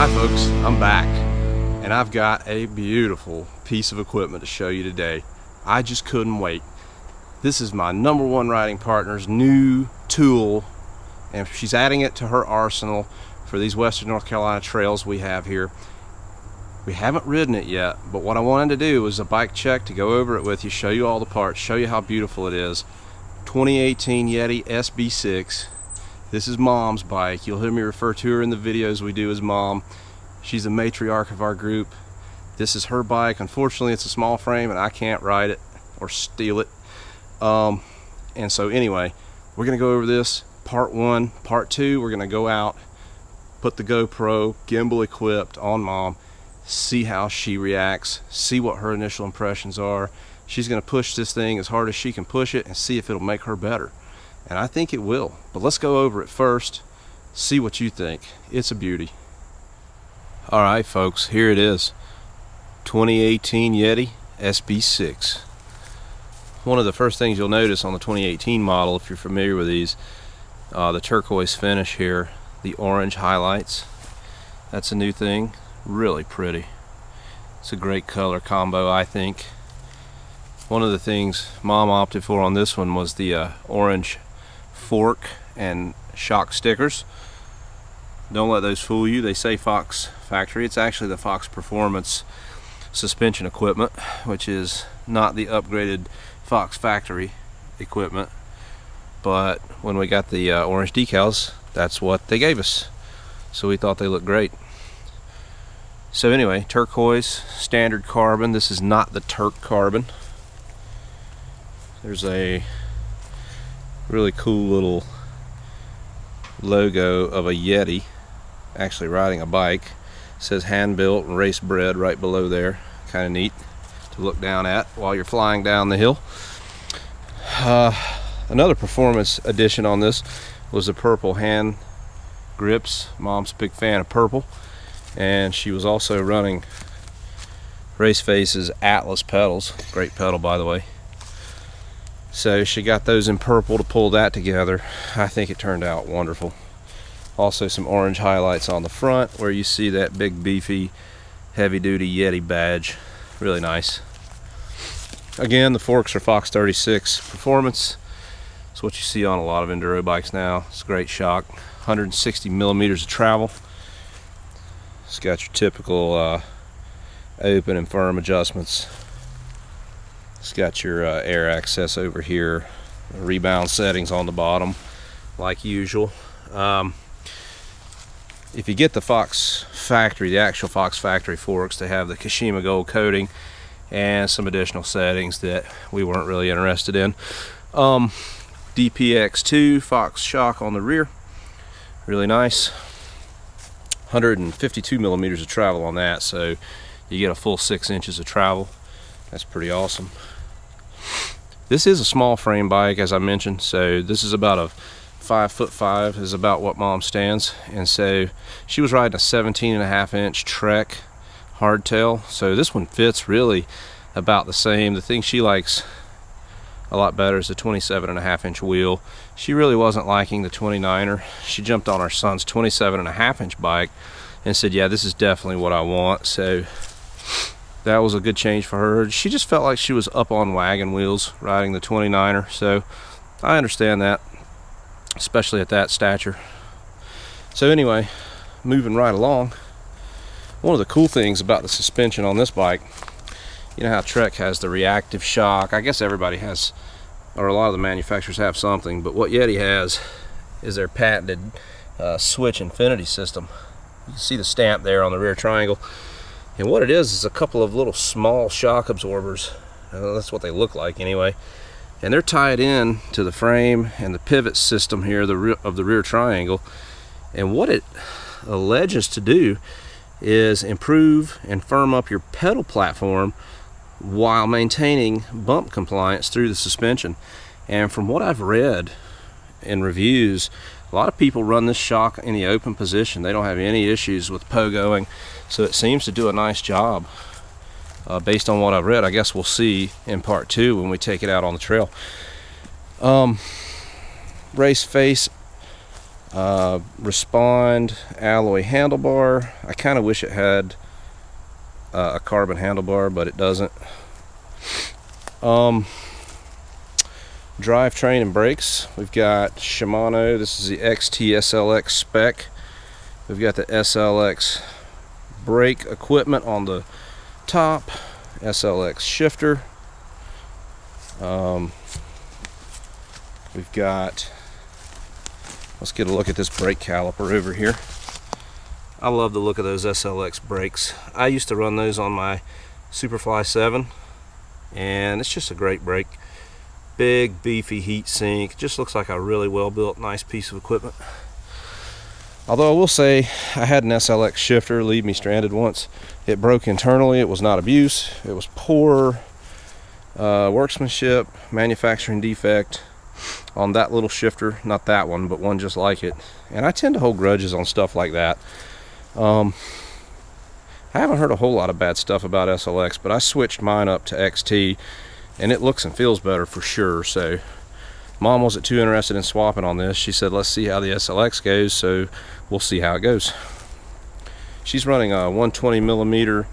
Hi folks, I'm back and I've got a beautiful piece of equipment to show you today. I just couldn't wait. This is my #1 riding partner's new tool, and she's adding it to her arsenal for these Western North Carolina trails we have here. We haven't ridden it yet, but what I wanted to do was a bike check to go over it with you, show you all the parts, show you how beautiful it is. 2018 Yeti SB6. This is Mom's bike. You'll hear me refer to her in the videos we do as Mom. She's the matriarch of our group. This is her bike. Unfortunately, it's a small frame and I can't ride it or steal it. And so anyway, we're gonna go over this part 1. Part 2, we're gonna go out, put the GoPro gimbal equipped on Mom, see how she reacts, see what her initial impressions are. She's gonna push this thing as hard as she can push it and see if it'll make her better. And I think it will. But let's go over it first, see what you think. It's a beauty. Alright folks, here it is. 2018 Yeti SB6. One of the first things you'll notice on the 2018 model, if you're familiar with these, the turquoise finish here, the orange highlights. That's a new thing. Really pretty. It's a great color combo, I think. One of the things Mom opted for on this one was the orange fork and shock stickers. Don't let those fool you. They say Fox Factory. It's actually the Fox Performance suspension equipment, which is not the upgraded Fox Factory equipment. But when we got the orange decals, that's what they gave us. So we thought they looked great. So anyway, turquoise, standard carbon. This is not the Turk carbon. There's a really cool little logo of a Yeti actually riding a bike. It says hand built and race bred right below there. Kind of neat to look down at while you're flying down the hill. Another performance addition on this was the purple hand grips. Mom's a big fan of purple, and she was also running Raceface's Atlas pedals. Great pedal, by the way. So she got those in purple to pull that together. I think it turned out wonderful. Also some orange highlights on the front where you see that big beefy heavy duty Yeti badge. Really nice. Again, the forks are Fox 36 Performance. It's what you see on a lot of enduro bikes now. It's a great shock. 160 millimeters of travel. It's got your typical open and firm adjustments. It's got your air access over here, rebound settings on the bottom, like usual. If you get the Fox Factory, the actual Fox Factory forks, they have the Kashima gold coating and some additional settings that we weren't really interested in. DPX2 Fox shock on the rear, really nice. 152 millimeters of travel on that, so you get a full 6 inches of travel. That's pretty awesome. This is a small frame bike, as I mentioned, so this is about a 5'5" is about what Mom stands, and so she was riding a 17.5-inch Trek hardtail, so this one fits really about the same. The thing she likes a lot better is the 27.5-inch wheel. She really wasn't liking the 29er. She jumped on our son's 27.5-inch bike and said, yeah, this is definitely what I want. So that was a good change for her. She just felt like she was up on wagon wheels riding the 29er, so I understand that, especially at that stature. So anyway, moving right along, one of the cool things about the suspension on this bike, you know how Trek has the reactive shock. I guess everybody has, or a lot of the manufacturers have something, but what Yeti has is their patented Switch Infinity system. You can see the stamp there on the rear triangle. And what it is a couple of little small shock absorbers. That's what they look like anyway. And they're tied in to the frame and the pivot system here of the rear triangle. And what it alleges to do is improve and firm up your pedal platform while maintaining bump compliance through the suspension. And from what I've read in reviews, a lot of people run this shock in the open position. They don't have any issues with pogoing, so it seems to do a nice job based on what I've read. I guess we'll see in part 2 when we take it out on the trail. Race face Respond alloy handlebar. I kind of wish it had a carbon handlebar, but it doesn't. Drivetrain and brakes. We've got Shimano. This is the XT SLX spec. We've got the SLX brake equipment on the top, SLX shifter. We've got, let's get a look at this brake caliper over here. I love the look of those SLX brakes. I used to run those on my Superfly 7, and it's just a great brake. Big beefy heat sink, just looks like a really well built nice piece of equipment. Although I will say I had an SLX shifter leave me stranded once. It broke internally. It was not abuse, it was poor workmanship, manufacturing defect on that little shifter. Not that one, but one just like it. And I tend to hold grudges on stuff like that. I haven't heard a whole lot of bad stuff about SLX, but I switched mine up to XT, and it looks and feels better for sure. So Mom wasn't too interested in swapping on this. She said, let's see how the SLX goes, so we'll see how it goes. She's running a 120 millimeter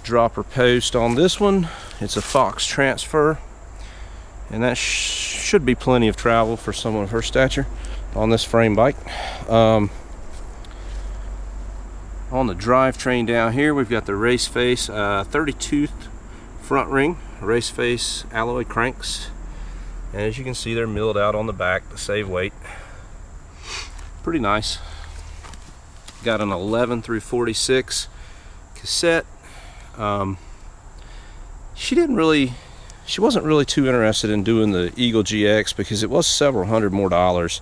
dropper post on this one. It's a Fox transfer, and that should be plenty of travel for someone of her stature on this frame bike. On the drivetrain down here, we've got the race face 30-tooth front ring, race face alloy cranks, and as you can see, they're milled out on the back to save weight. Pretty nice. Got an 11 through 46 cassette. She wasn't really too interested in doing the Eagle GX because it was several hundred more dollars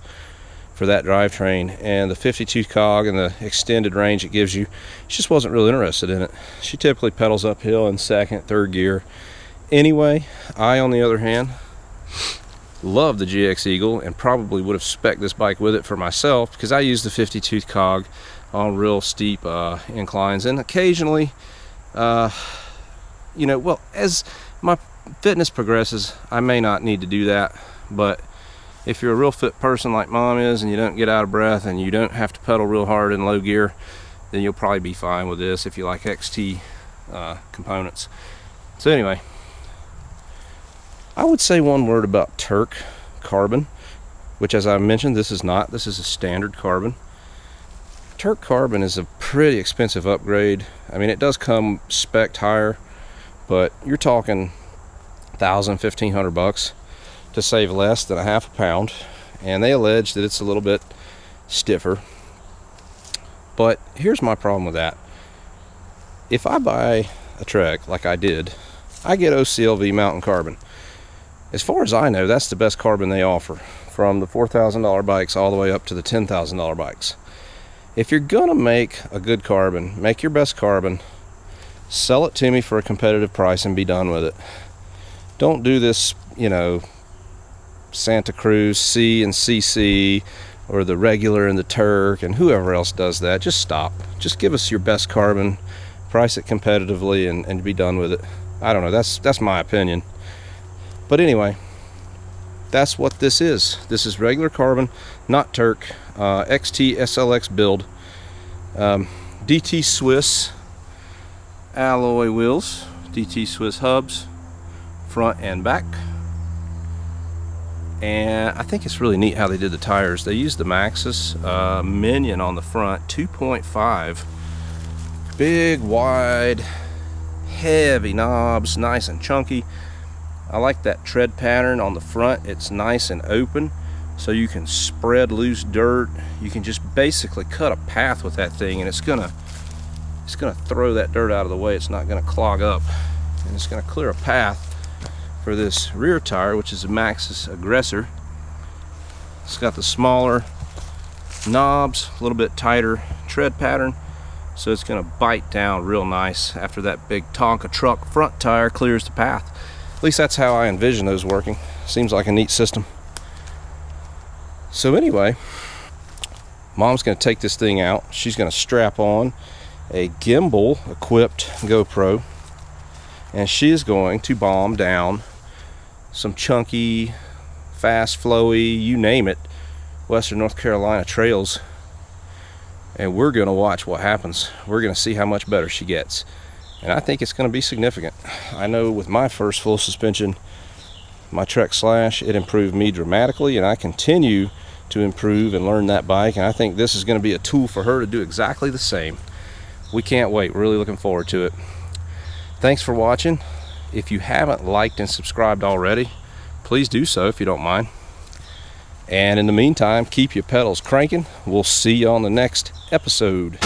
for that drivetrain, and the 52 cog and the extended range it gives you, she just wasn't really interested in it. She typically pedals uphill in second, third gear. Anyway, I, on the other hand, love the GX Eagle and probably would have spec'd this bike with it for myself because I use the 52 cog on real steep inclines, and occasionally, you know, well, as my fitness progresses, I may not need to do that, but if you're a real fit person like Mom is and you don't get out of breath and you don't have to pedal real hard in low gear, then you'll probably be fine with this if you like XT components. So anyway, I would say one word about Turk carbon, which, as I mentioned, this is not. This is a standard carbon. Turk carbon is a pretty expensive upgrade. I mean, it does come spec'd higher, but you're talking $1,000, $1,500 to save less than a half a pound, and they allege that it's a little bit stiffer. But here's my problem with that. If I buy a Trek like I did, I get OCLV mountain carbon. As far as I know, that's the best carbon they offer, from the $4,000 bikes all the way up to the $10,000 bikes. If you're gonna make a good carbon, make your best carbon, sell it to me for a competitive price and be done with it. Don't do this, you know, Santa Cruz C and CC, or the regular and the Turk and whoever else does that. Just stop. Just give us your best carbon, price it competitively, and be done with it. I don't know, that's my opinion. But anyway, that's what this is. This is regular carbon, not Turk. XT SLX build. DT Swiss alloy wheels, DT Swiss hubs, front and back. And I think it's really neat how they did the tires. They used the Maxxis Minion on the front, 2.5. Big, wide, heavy knobs, nice and chunky. I like that tread pattern on the front. It's nice and open, so you can spread loose dirt. You can just basically cut a path with that thing, and it's gonna throw that dirt out of the way. It's not gonna clog up, and it's gonna clear a path for this rear tire, which is a Maxxis Aggressor. It's got the smaller knobs, a little bit tighter tread pattern, so it's gonna bite down real nice after that big Tonka truck front tire clears the path. At least that's how I envision those working. Seems like a neat system. So anyway, Mom's gonna take this thing out. She's gonna strap on a gimbal equipped GoPro, and she is going to bomb down some chunky, fast, flowy, you name it, Western North Carolina trails, and we're going to watch what happens. We're going to see how much better she gets, and I think it's going to be significant. I know with my first full suspension, my Trek Slash, it improved me dramatically, and I continue to improve and learn that bike, and I think this is going to be a tool for her to do exactly the same. We can't wait. We're really looking forward to it. Thanks for watching. If you haven't liked and subscribed already, please do so if you don't mind. And in the meantime, keep your pedals cranking. We'll see you on the next episode.